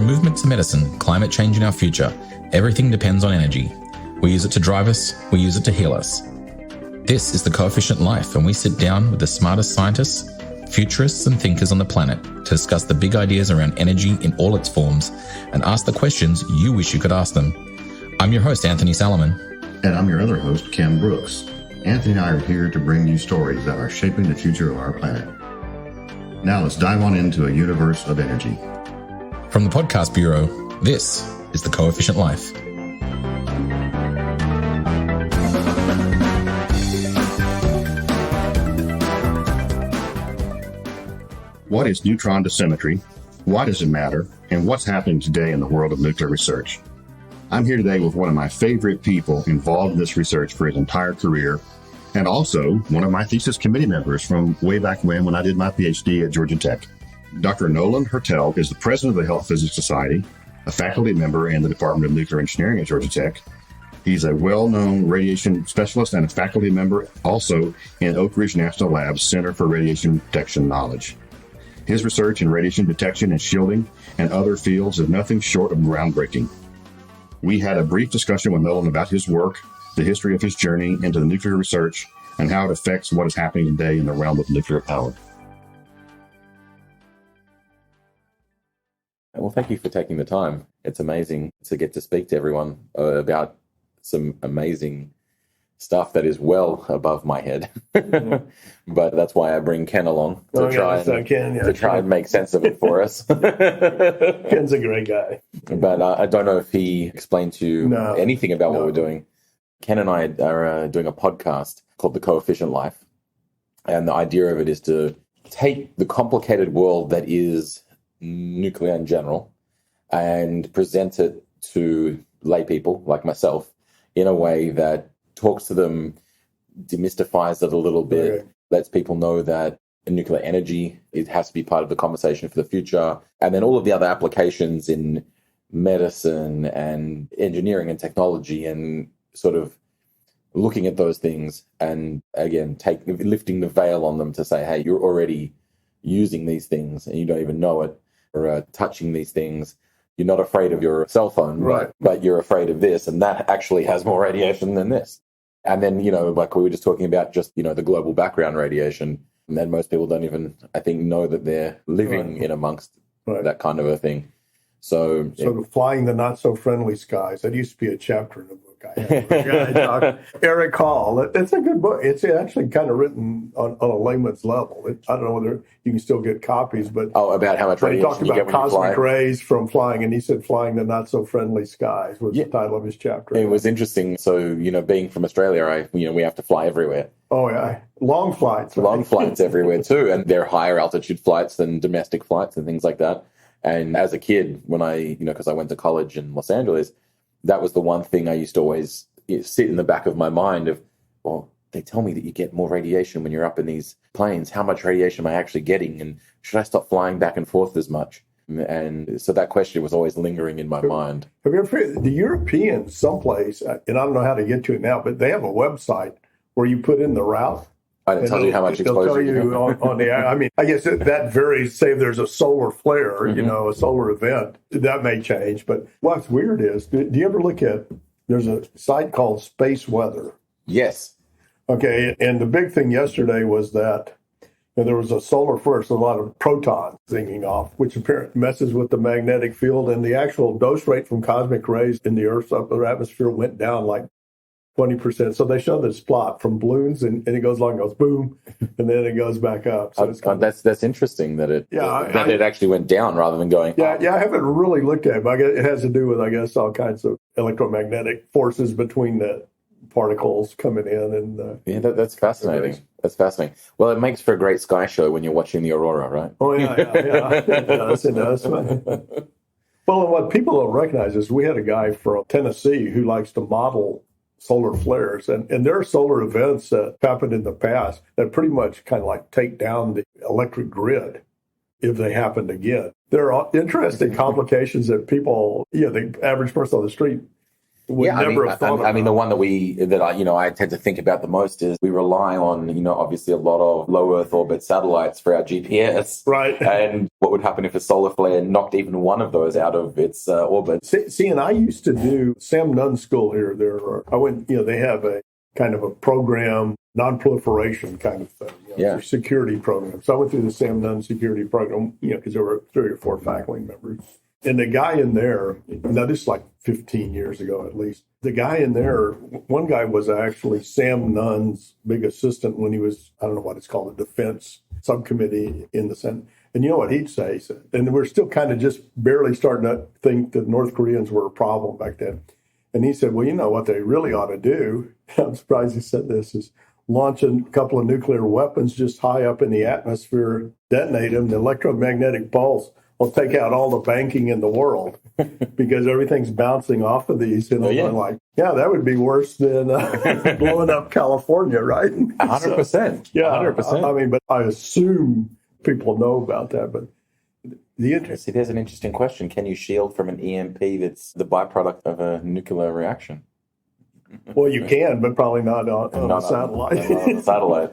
From movement to medicine, climate change and our future, everything depends on energy. We use it to drive us, we use it to heal us. This is The Coefficient Life, and we sit down with the smartest scientists, futurists and thinkers on the planet to discuss the big ideas around energy in all its forms and ask the questions you wish you could ask them. I'm your host, Anthony Salomon. And I'm your other host, Ken Brooks. Anthony and I are here to bring you stories that are shaping the future of our planet. Now let's dive on into a universe of energy. From the Podcast Bureau, this is The Coefficient Life. What is neutron dosimetry? Why does it matter? And what's happening today in the world of nuclear research? I'm here today with one of my favorite people involved in this research for his entire career, and also one of my thesis committee members from way back when I did my PhD at Georgia Tech. Dr. Nolan Hertel is the president of the Health Physics Society, a faculty member in the Department of Nuclear Engineering at Georgia Tech. He's a well-known radiation specialist and a faculty member also in Oak Ridge National Lab's Center for Radiation Detection Knowledge. His research in radiation detection and shielding and other fields is nothing short of groundbreaking. We had a brief discussion with Nolan about his work, the history of his journey into the nuclear research, and how it affects what is happening today in the realm of nuclear power. Well, thank you for taking the time. It's amazing to get to speak to everyone about some amazing stuff that is well above my head. But that's why I bring Ken along to try and make sense of it for us. Ken's a great guy. But I don't know if he explained to you anything about what we're doing. Ken and I are doing a podcast called The Coefficient Life. And the idea of it is to take the complicated world that is nuclear in general and present it to lay people like myself in a way that talks to them, demystifies it a little bit, lets people know that nuclear energy, it has to be part of the conversation for the future. And then all of the other applications in medicine and engineering and technology and sort of looking at those things and, again, lifting the veil on them to say, hey, you're already using these things and you don't even know it, or touching these things. You're not afraid of your cell phone, but you're afraid of this, and that actually has more radiation than this. And then, like we were just talking about, just, the global background radiation, and then most people don't even, I think, know that they're living in amongst that kind of a thing. So flying the not-so-friendly skies, that used to be a chapter in the book I had. Eric Hall. It's a good book. It's actually kind of written on a layman's level. I don't know whether you can still get copies, but... about how much radiation you get when you fly. He talked about cosmic rays from flying, and he said flying the not-so-friendly skies was the title of his chapter. It was interesting. So, being from Australia, we have to fly everywhere. Oh, yeah. Long flights. Right? Long flights everywhere, too. And they're higher altitude flights than domestic flights and things like that. And as a kid, when because I went to college in Los Angeles, that was the one thing I used to always sit in the back of my mind of, well, they tell me that you get more radiation when you're up in these planes. How much radiation am I actually getting? And should I stop flying back and forth as much? And so that question was always lingering in my mind. Have you ever, the Europeans someplace, and I don't know how to get to it now, but they have a website where you put in the route. I didn't tell you how much exposure. They'll tell you on the. I mean, I guess that varies. Say if there's a solar flare, a solar event, that may change. But what's weird is, do you ever look at? There's a site called Space Weather. Yes. Okay, and the big thing yesterday was that there was a solar flare, so a lot of protons thinking off, which apparently messes with the magnetic field, and the actual dose rate from cosmic rays in the Earth's upper atmosphere went down like 20%. So they show this plot from balloons, and it goes along, goes boom, and then it goes back up. So that's interesting that it actually went down rather than going up. Yeah, I haven't really looked at it, but it has to do with, I guess, all kinds of electromagnetic forces between the particles coming in. And that's fascinating. That's fascinating. Well, it makes for a great sky show when you're watching the aurora, right? Oh, yeah. It does. Well, and what people don't recognize is we had a guy from Tennessee who likes to model solar flares, and there are solar events that happened in the past that pretty much kind of like take down the electric grid if they happened again. There are interesting complications that people, the average person on the street Yeah, never have thought I mean, the one I tend to think about the most is we rely on, obviously a lot of low Earth orbit satellites for our GPS. Right. And what would happen if a solar flare knocked even one of those out of its orbit? See, and I used to do Sam Nunn's school here. I went, they have a kind of a program, non-proliferation kind of thing, security program. So I went through the Sam Nunn security program, because there were 3 or 4 faculty members. And the guy in there, now this is like 15 years ago at least, the guy in there, one guy was actually Sam Nunn's big assistant when he was, I don't know what it's called, a defense subcommittee in the Senate. And you know what he'd say? And we're still kind of just barely starting to think that North Koreans were a problem back then. And he said, well, you know what they really ought to do, I'm surprised he said this, is launch a couple of nuclear weapons just high up in the atmosphere, detonate them, the electromagnetic pulse will take out all the banking in the world because everything's bouncing off of these. And I'm like, that would be worse than blowing up California, right? 100%. Yeah, 100%. I mean, but I assume people know about that. But See, there's an interesting question. Can you shield from an EMP that's the byproduct of a nuclear reaction? Well, you can, but probably not on a satellite. Not on a satellite.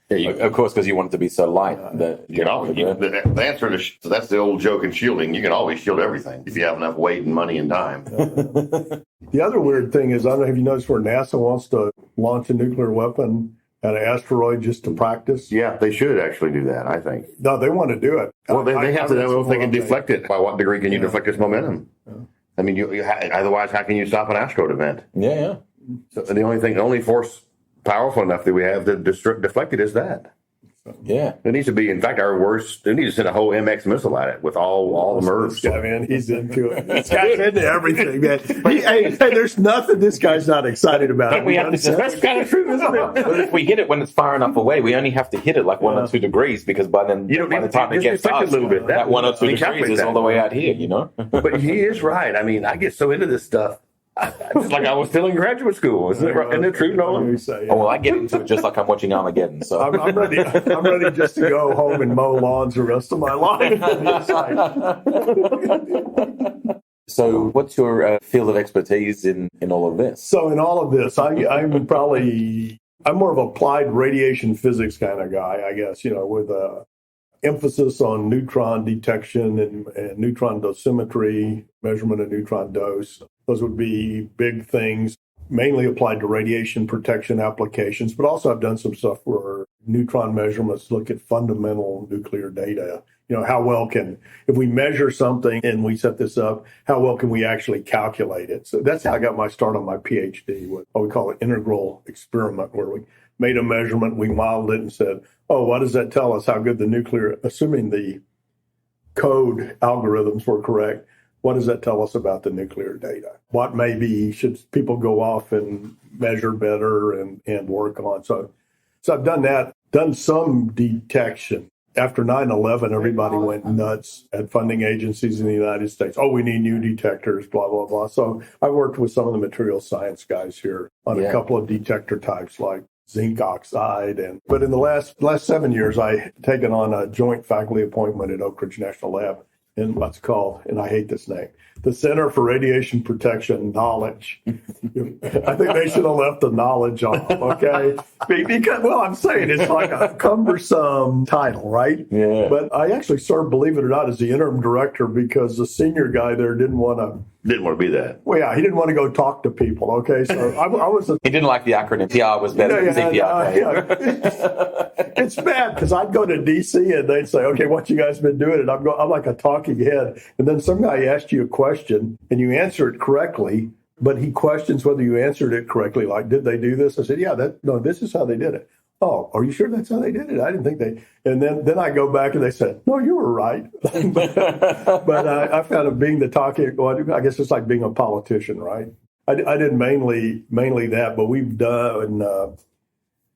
Yeah, Of course, because you want it to be so light that the answer to that's the old joke in shielding. You can always shield everything if you have enough weight and money and time. The other weird thing is, I don't know if you noticed where NASA wants to launch a nuclear weapon at an asteroid just to practice. Yeah, they should actually do that, I think. No, they want to do it. Well, they have to know if they can deflect it. By what degree can you deflect its momentum? Yeah. I mean, otherwise, how can you stop an asteroid event? Yeah. So the only force powerful enough that we have to deflect it is that. Yeah. It needs to be, in fact, they need to send a whole MX missile at it with all the MIRVs. Yeah, man, he's into it. This guy's into everything, man. Hey, there's nothing this guy's not excited about. That's kind of true, isn't it? But if we hit it when it's far enough away, we only have to hit it like 1 or 2 degrees, because by the time it gets us, a little bit, that 1 or 2 degrees is all the way out here, But he is right. I mean, I get so into this stuff. It's like I was still in graduate school. Isn't it true, Nolan? Oh, well, I get into it just like I'm watching Armageddon. So I'm ready. I'm ready just to go home and mow lawns the rest of my life. So what's your field of expertise in all of this? So in all of this, I'm more of an applied radiation physics kind of guy, I guess, with a emphasis on neutron detection and neutron dosimetry, measurement of neutron dose. Those would be big things, mainly applied to radiation protection applications, but also I've done some stuff where neutron measurements look at fundamental nuclear data. How well if we measure something and we set this up, how well can we actually calculate it? So that's how I got my start on my PhD, what we call an integral experiment, where we made a measurement, we modeled it and said, what does that tell us? How good the nuclear, assuming the code algorithms were correct, what does that tell us about the nuclear data? What maybe should people go off and measure better and work on? So I've done that, done some detection. After 9/11, everybody went nuts at funding agencies in the United States. We need new detectors, blah, blah, blah. So I worked with some of the material science guys here on a couple of detector types like zinc oxide. But in the last 7 years, I taken on a joint faculty appointment at Oak Ridge National Lab in what's called, and I hate this name, the Center for Radiation Protection Knowledge. I think they should have left the knowledge off, okay? Because, I'm saying it's like a cumbersome title, right? Yeah. But I actually served, believe it or not, as the interim director because the senior guy there didn't want to be that. Well, yeah, he didn't want to go talk to people, okay? So I was he didn't like the acronym. PR was better than CPR. It's bad because I'd go to D.C. and they'd say, okay, what you guys been doing? And I'm like a talking head. And then some guy asked you a question and you answer it correctly, but he questions whether you answered it correctly. Like, did they do this? I said, this is how they did it. Oh, are you sure that's how they did it? I didn't think they. And then I go back and they said, no, you were right. but I found it being the talking. Well, I guess it's like being a politician, right? I did mainly that, but we've done.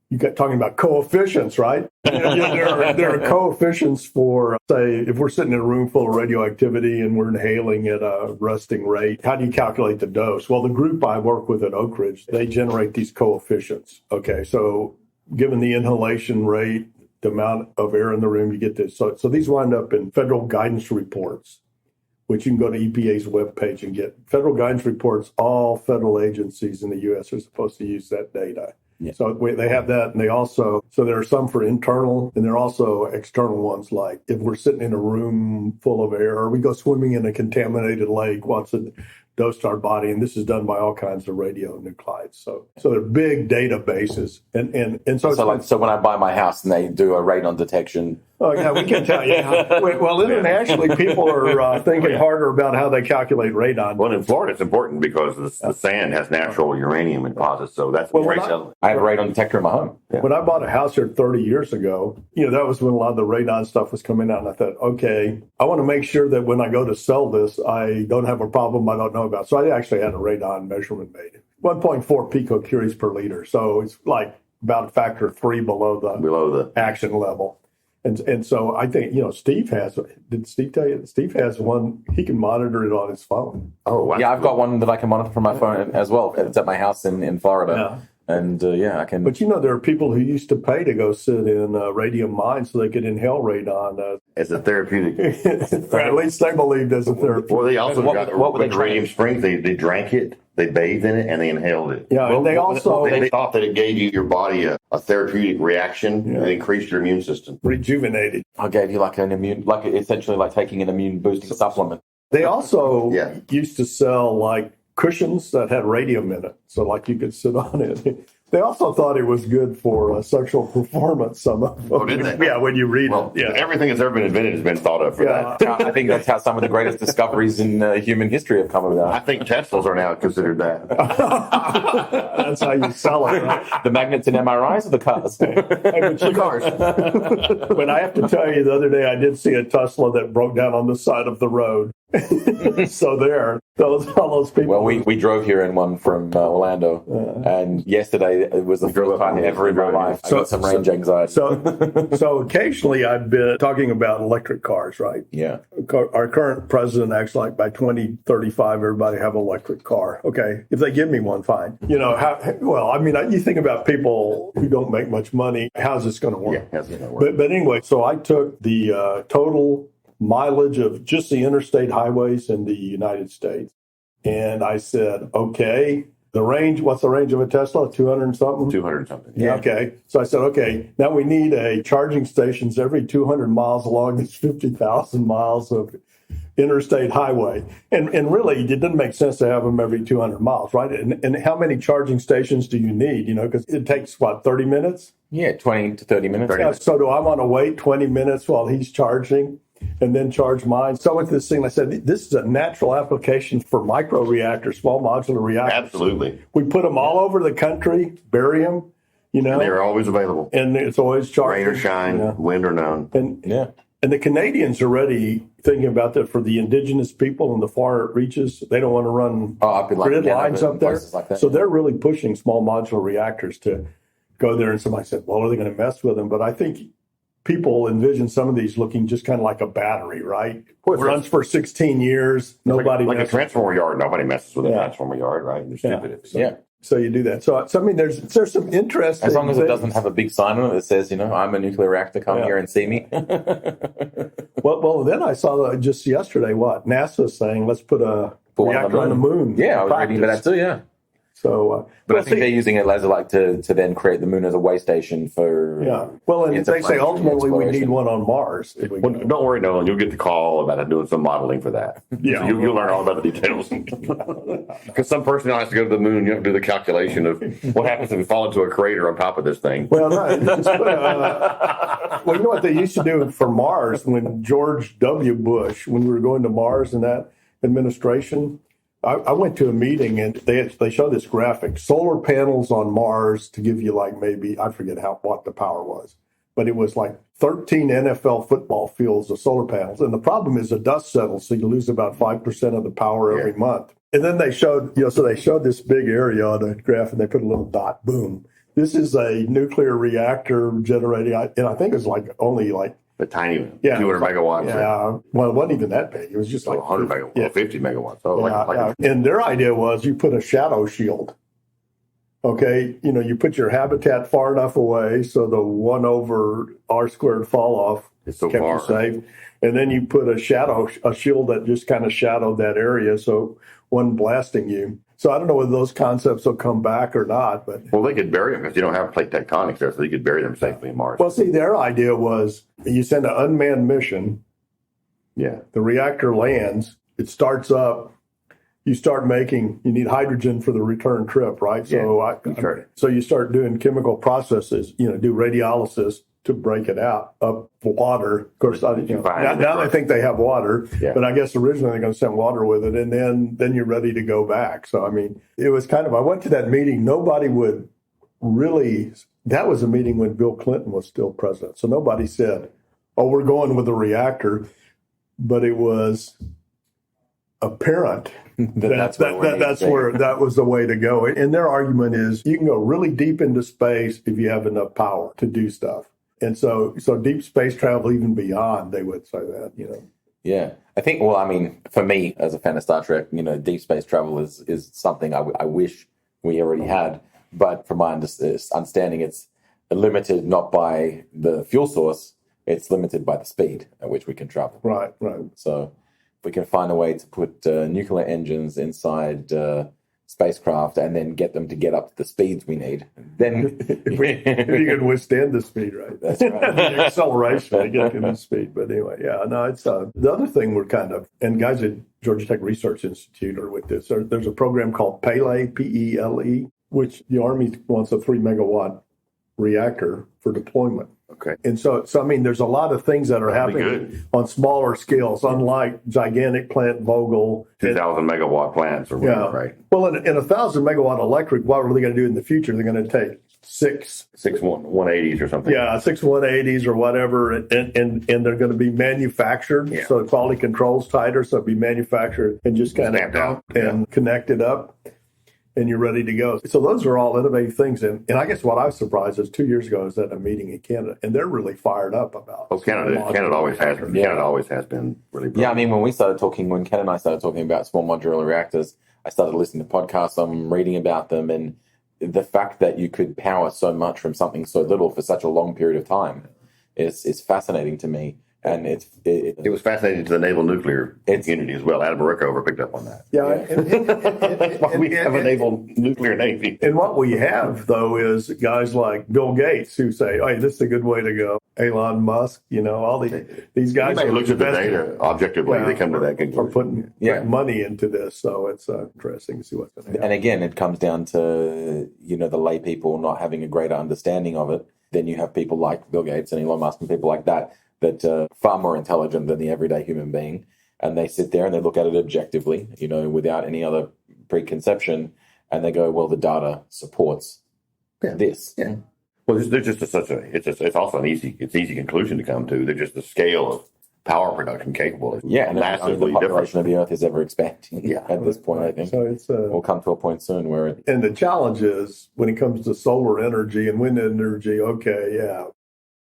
You got talking about coefficients, right? There are coefficients for, say, if we're sitting in a room full of radioactivity and we're inhaling at a resting rate, how do you calculate the dose? Well, the group I work with at Oak Ridge, they generate these coefficients. Okay, so given the inhalation rate, the amount of air in the room, you get this. So these wind up in federal guidance reports, which you can go to EPA's webpage and get federal guidance reports. All federal agencies in the U.S. are supposed to use that data. Yeah. So they have that, and they also, so there are some for internal, and there are also external ones, like if we're sitting in a room full of air, or we go swimming in a contaminated lake, what's it dose to our body, and this is done by all kinds of radionuclides. So they're big databases, and so when I buy my house and they do a radon detection. Oh yeah, we can tell you. Well, internationally, people are thinking harder about how they calculate radon. Well, in Florida, it's important because the sand has natural uranium deposits, so that's I have a radon detector in my home. Yeah. When I bought a house here 30 years ago, that was when a lot of the radon stuff was coming out, and I thought, okay, I want to make sure that when I go to sell this, I don't have a problem I don't know about. So I actually had a radon measurement made. 1.4 picocuries per liter, so it's like about a factor of 3 below the action level. And so I think, Steve has, did Steve tell you? Steve has one, he can monitor it on his phone. Oh, wow. Yeah, I've got one that I can monitor from my phone as well. It's at my house in Florida. Yeah. And I can. But there are people who used to pay to go sit in radium mines so they could inhale radon. As a therapeutic. At least they believed as a therapeutic. Well, they also got radium springs. They drank it, they bathed in it, and they inhaled it. Yeah, and they thought that it gave your body a therapeutic reaction. It increased your immune system. Rejuvenated. I gave you essentially like taking an immune boosting supplement. They also used to sell cushions that had radium in it, so you could sit on it. They also thought it was good for sexual performance. Some of them. Oh, did they? Yeah, when you read it. Yeah, everything that's ever been invented has been thought of for that. I think that's how some of the greatest discoveries in human history have come about. I think Teslas are now considered that. That's how you sell it, right? The magnets in MRIs or the cars? The cars. But I have to tell you, the other day I did see a Tesla that broke down on the side of the road. So all those people. Well, we drove here in one from Orlando, and yesterday it was the first time ever in my life I got some range anxiety. So occasionally I've been talking about electric cars, right? Yeah. Our current president acts like by 2035 everybody have an electric car. Okay, if they give me one, fine. You think about people who don't make much money. How's this going to work? Yeah, how's it going to work? But anyway, so I took the total mileage of just the interstate highways in the United States. And I said, okay, what's the range of a Tesla? 200 something? 200 something. Yeah. Okay. So I said, okay, now we need charging stations every 200 miles along this 50,000 miles of interstate highway. And really, it didn't make sense to have them every 200 miles, right? And how many charging stations do you need? Because it takes, 30 minutes? Yeah, 20 to 30 minutes. 30 minutes. So do I want to wait 20 minutes while he's charging and then charge mine? So I went to this thing, I said, this is a natural application for microreactors, small modular reactors. Absolutely. We put them all over the country, bury them, And they're always available. And it's always charged. Rain or shine, wind or none. And the Canadians are already thinking about that for the indigenous people in the far reaches. They don't want to run grid lines up there. So they're really pushing small modular reactors to go there. And somebody said, well, are they going to mess with them? But I think people envision some of these looking just kind of like a battery, right? Runs for 16 years. Nobody like a transformer yard. Nobody messes with a transformer yard, right? They're stupid. So you do that. So I mean, there's some interesting. As long as it doesn't have a big sign on it that says, I'm a nuclear reactor. Come here and see me. Well, then I saw just yesterday NASA saying let's put a reactor on the moon. Yeah, I was reading about that too. Yeah. So, but I think they're using it as to then create the moon as a way station for. Yeah. Well, and they say ultimately we need one on Mars. Well, don't worry, Nolan. You'll get the call about doing some modeling for that. Yeah. So you'll learn all about the details. Because some person has to go to the moon. You have to do the calculation of what happens if we fall into a crater on top of this thing. Well, no. Well, you know what they used to do for Mars when George W. Bush, when we were going to Mars in that administration. I went to a meeting and they showed this graphic, solar panels on Mars to give you maybe, I forget what the power was, but it was 13 NFL football fields of solar panels. And the problem is the dust settles, so you lose about 5% of the power every month. And then they showed, so they showed this big area on a graph and they put a little dot, boom. This is a nuclear reactor generating, and I think it was only a tiny 200 megawatts. Yeah. Well, it wasn't even that big. It was just 100 megawatts, 50 megawatts. Oh, and their idea was you put a shadow shield. Okay. You put your habitat far enough away so the 1/r² fall off It's so kept far. you safe. And then you put a shield that just kind of shadowed that area, so it wasn't blasting you. So I don't know whether those concepts will come back or not, but Well, they could bury them because you don't have plate tectonics there, so you could bury them safely in Mars. well, see, their idea was you send an unmanned mission, Yeah. the reactor lands, it starts up, you need hydrogen for the return trip, right? So sure. so you start doing chemical processes, do radiolysis to break it out of water. Of course, now they think they have water, but I guess originally they're going to send water with it, and then you're ready to go back. So, I mean, it was kind of, I went to that meeting, nobody would really, that was a meeting when Bill Clinton was still president. So nobody said, oh, we're going with the reactor, but it was apparent that's where that was the way to go. And their argument is you can go really deep into space if you have enough power to do stuff. And so deep space travel, even beyond, they would say that, Yeah. I think, well, I mean, for me, as a fan of Star Trek, deep space travel is something I wish we already had. But from my understanding, it's limited not by the fuel source, it's limited by the speed at which we can travel. Right. So if we can find a way to put nuclear engines inside spacecraft and then get them to get up to the speeds we need, then if you can withstand the speed, right? That's right. The acceleration to get to the speed. But anyway, it's the other thing we're kind of, and guys at Georgia Tech Research Institute are with this. There's a program called PELE, P-E-L-E, which the Army wants a 3 megawatt reactor for deployment. Okay. And so I mean, there's a lot of things that are happening on smaller scales, unlike gigantic plant Vogel. 2,000 megawatt plants or whatever, right? Well, in 1,000 megawatt electric, what are they going to do in the future? They're going to take six 180s or something. Yeah, 6 180s or whatever, and they're going to be manufactured. Yeah. So the quality control's tighter, so it'll be manufactured and just kind of connected up. And you're ready to go. So those are all innovative things. And I guess what I was surprised is 2 years ago I was at a meeting in Canada, and they're really fired up about it. Canada always has been. Yeah. Canada always has been really brilliant. Yeah, I mean, when Ken and I started talking about small modular reactors, I started listening to podcasts, I'm reading about them, and the fact that you could power so much from something so little for such a long period of time is fascinating to me. And it was fascinating to the naval nuclear community as well. Adam Rickover picked up on that. Yeah. That's why we have a naval nuclear navy. And what we have, though, is guys like Bill Gates who say, hey, this is a good way to go. Elon Musk, all these guys. Anybody looks at the data objectively, they come to that conclusion. Are putting money into this. So it's interesting to see what's going to happen. And again, it comes down to, the lay people not having a greater understanding of it. Then you have people like Bill Gates and Elon Musk and people like that are far more intelligent than the everyday human being. And they sit there and they look at it objectively, without any other preconception. And they go, well, the data supports this. Yeah. Well, there's just it's also an easy conclusion to come to. They're just the scale of power production capable is massively the population different. of the Earth is ever expanding at this point, I think. So it's we'll come to a point soon where it... And the challenge is when it comes to solar energy and wind energy,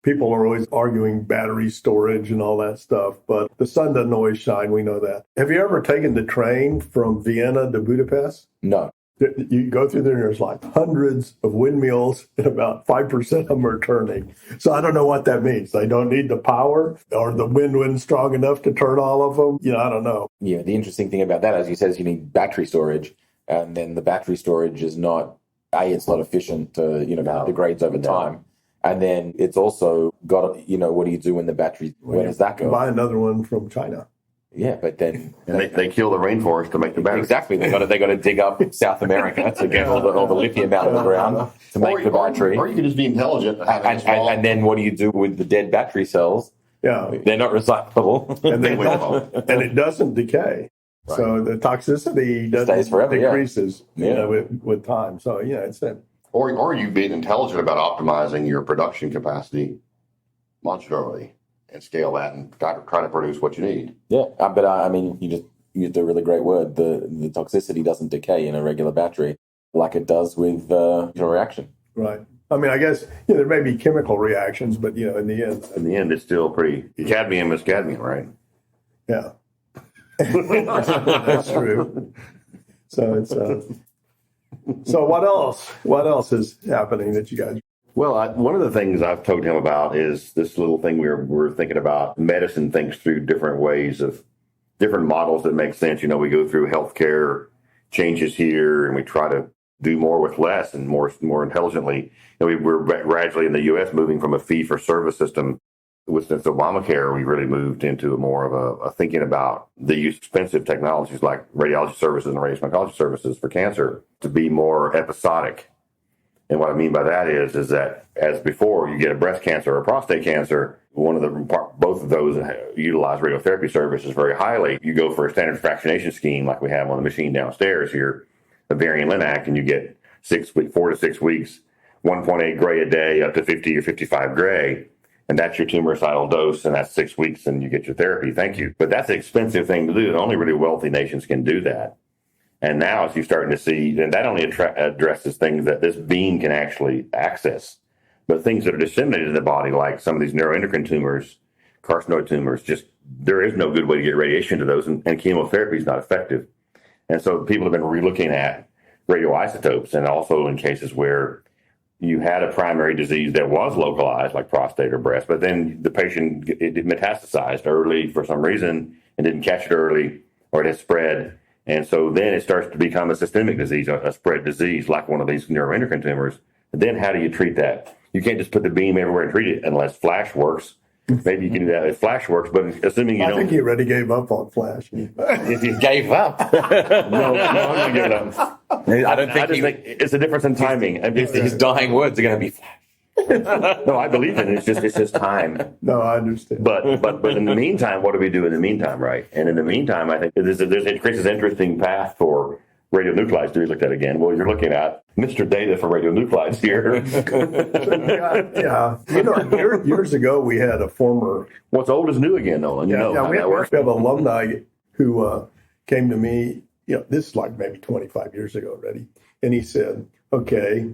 people are always arguing battery storage and all that stuff, but the sun doesn't always shine. We know that. Have you ever taken the train from Vienna to Budapest? No. You go through there and there's like hundreds of windmills and about 5% of them are turning. So I don't know what that means. They don't need the power or the wind wasn't strong enough to turn all of them. I don't know. Yeah, the interesting thing about that, as you said, is you need battery storage. And then the battery storage is not, it's not efficient to, degrades over time. And then it's also got, what do you do when the battery, where does that go? Buy another one from China. Yeah, but then and they kill the rainforest to make the battery. Exactly, they got to dig up South America to get all the lithium out of the ground to make the battery. Or you can just be intelligent. And then what do you do with the dead battery cells? Yeah, they're not recyclable, and it doesn't decay. Right. So the toxicity decreases, with time. So it's it. Or you being intelligent about optimizing your production capacity modularly. And scale that and try to produce what you need. Yeah, but I mean, you just used a really great word. The toxicity doesn't decay in a regular battery like it does with a reaction. Right. I mean, I guess there may be chemical reactions, but in the end, it's still pretty. Cadmium is cadmium, right? Yeah, that's true. So it's. So what else? What else is happening that you guys? Well, one of the things I've told him about is this little thing we're thinking about. Medicine thinks through different ways of different models that make sense. We go through healthcare changes here, and we try to do more with less and more intelligently. We're gradually in the U.S. moving from a fee-for-service system. Since Obamacare, we really moved into more of a thinking about the use of expensive technologies like radiology services and radiation oncology services for cancer to be more episodic. And what I mean by that is that as before, you get a breast cancer or a prostate cancer, both of those utilize radiotherapy services very highly. You go for a standard fractionation scheme like we have on the machine downstairs here, a variant Linac, and you get 4 to 6 weeks, 1.8 gray a day up to 50 or 55 gray. And that's your tumoricidal dose, and that's 6 weeks, and you get your therapy. Thank you. But that's an expensive thing to do. Only really wealthy nations can do that. And now, as you're starting to see, and that only addresses things that this beam can actually access, but things that are disseminated in the body, like some of these neuroendocrine tumors, carcinoid tumors, there is no good way to get radiation to those, and chemotherapy is not effective. And so people have been relooking at radioisotopes, and also in cases where you had a primary disease that was localized, like prostate or breast, but then the patient it metastasized early for some reason and didn't catch it early, or it has spread. And so then it starts to become a systemic disease, a spread disease, like one of these neuroendocrine tumors. And then how do you treat that? You can't just put the beam everywhere and treat it unless flash works. Maybe you can do that if flash works, but assuming you don't. I think he already gave up on flash. If you gave up. No, I'm going to give it up. I don't think it's a difference in timing. His dying words are going to be flash. No, I believe in it. It's just time. No, I understand. But in the meantime, what do we do in the meantime, right? And in the meantime, I think it creates this interesting path for radionuclides to be looked at again. Well, you're looking at Mr. Data for radionuclides here. Yeah. Years ago, we had a former. What's old is new again, Nolan. We have an alumni who came to me. This is like maybe 25 years ago already, and he said, "Okay,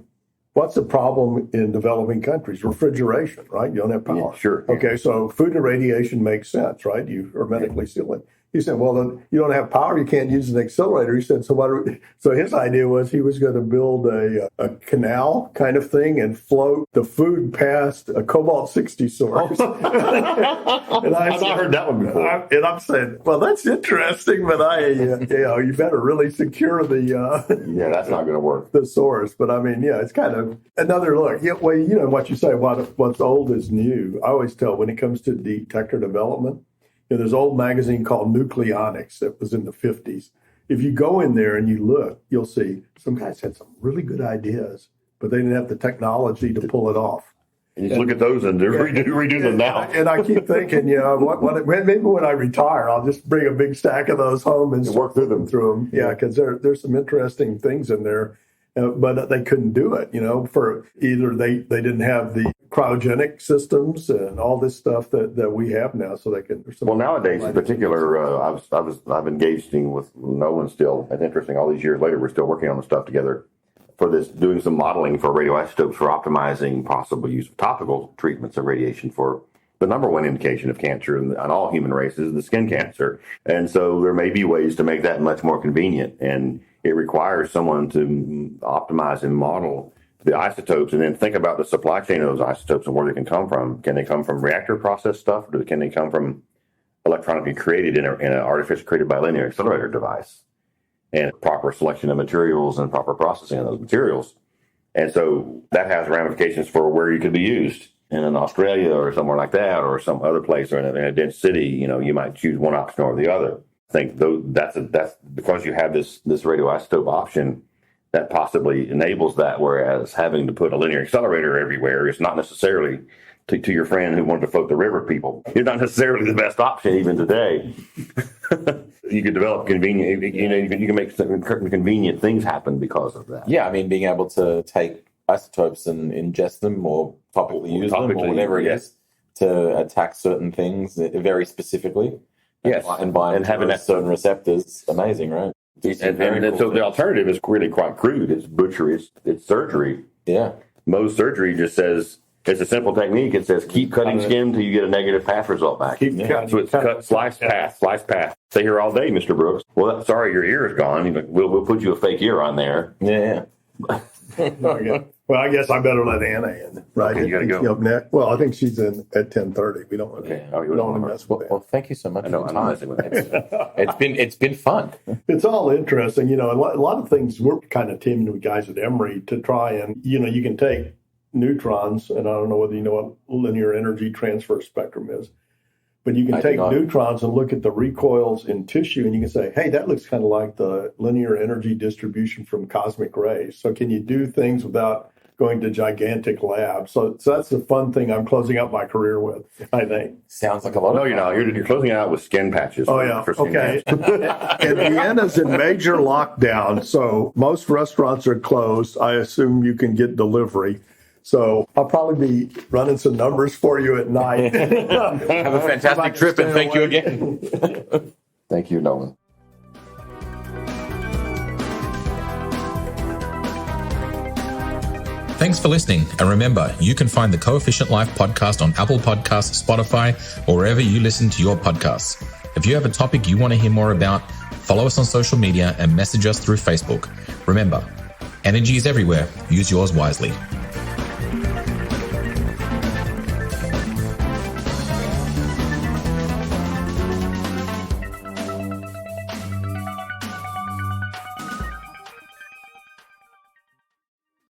what's the problem in developing countries? Refrigeration, right? You don't have power. Yeah, sure. Okay, so food and radiation makes sense, right? You hermetically seal it." He said, "Well, then you don't have power. You can't use an accelerator." He said, So his idea was he was going to build a canal kind of thing and float the food past a cobalt-60 source. And I've not heard that one before. And I'm saying, well, that's interesting, but you better really secure the that's not going to work. The source. But I mean, it's kind of another look. Yeah, well, what you say, what's old is new. I always tell when it comes to detector development. There's an old magazine called Nucleonics that was in the 50s. If you go in there and you look, you'll see some guys had some really good ideas, but they didn't have the technology to pull it off. And you look at those and redo them now. And I keep thinking, maybe when I retire, I'll just bring a big stack of those home and work through them. Yeah, because there's some interesting things in there. But they couldn't do it, for either they didn't have the cryogenic systems and all this stuff that we have now, so they can. Well, nowadays, in particular, I've engaged with Nolan still. It's interesting. All these years later, we're still working on the stuff together for this, doing some modeling for radioisotopes for optimizing possible use of topical treatments of radiation for the number one indication of cancer in all human races, the skin cancer. And so there may be ways to make that much more convenient, and it requires someone to optimize and model the isotopes and then think about the supply chain of those isotopes and where they can come from. Can they come from reactor process stuff, or can they come from electronically created in an artificially created by linear accelerator device? And proper selection of materials and proper processing of those materials. And so that has ramifications for where you could be used. In Australia or somewhere like that, or some other place, or in a dense city, you might choose one option or the other. I think that's because you have this radioisotope option that possibly enables that, whereas having to put a linear accelerator everywhere is not necessarily, to your friend who wanted to float the river people, it's not necessarily the best option even today. You could develop convenient, you can make some convenient things happen because of that. Yeah, I mean, being able to take isotopes and ingest them or topically use them or whatever it is to attack certain things very specifically. Yes. And having that certain receptors, amazing, right? And so the alternative is really quite crude. It's butchery, it's surgery. Yeah. Mohs surgery just says, it's a simple technique. It says, keep cutting skin until you get a negative path result back. So it's cut, slice path. Stay here all day, Mr. Brooks. Well, sorry, your ear is gone. We'll put you a fake ear on there. Yeah. Well, I guess I better let Anna in, right? Okay, you gotta go. Up next. Well, I think she's in at 10:30. We don't want to. Okay. Oh, you we don't want want to her. mess with Well, that. thank you so much I know, for I'm your messing with time. It's been fun. It's all interesting, and a lot of things. We're kind of teaming with guys at Emory to try and you can take neutrons, and I don't know whether you know what linear energy transfer spectrum is. But you can take neutrons and look at the recoils in tissue, and you can say, hey, that looks kind of like the linear energy distribution from cosmic rays. So can you do things without going to gigantic labs? So that's the fun thing I'm closing out my career with, I think. Sounds like a lot of No, you're not. You're closing it out with skin patches. Oh, yeah. for skin Okay. cancer. And Vienna's in major lockdown, so most restaurants are closed. I assume you can get delivery. So I'll probably be running some numbers for you at night. Have a fantastic trip, and thank you again. Thank you, Nolan. Thanks for listening. And remember, you can find the Coefficient Life podcast on Apple Podcasts, Spotify, or wherever you listen to your podcasts. If you have a topic you want to hear more about, follow us on social media and message us through Facebook. Remember, energy is everywhere. Use yours wisely.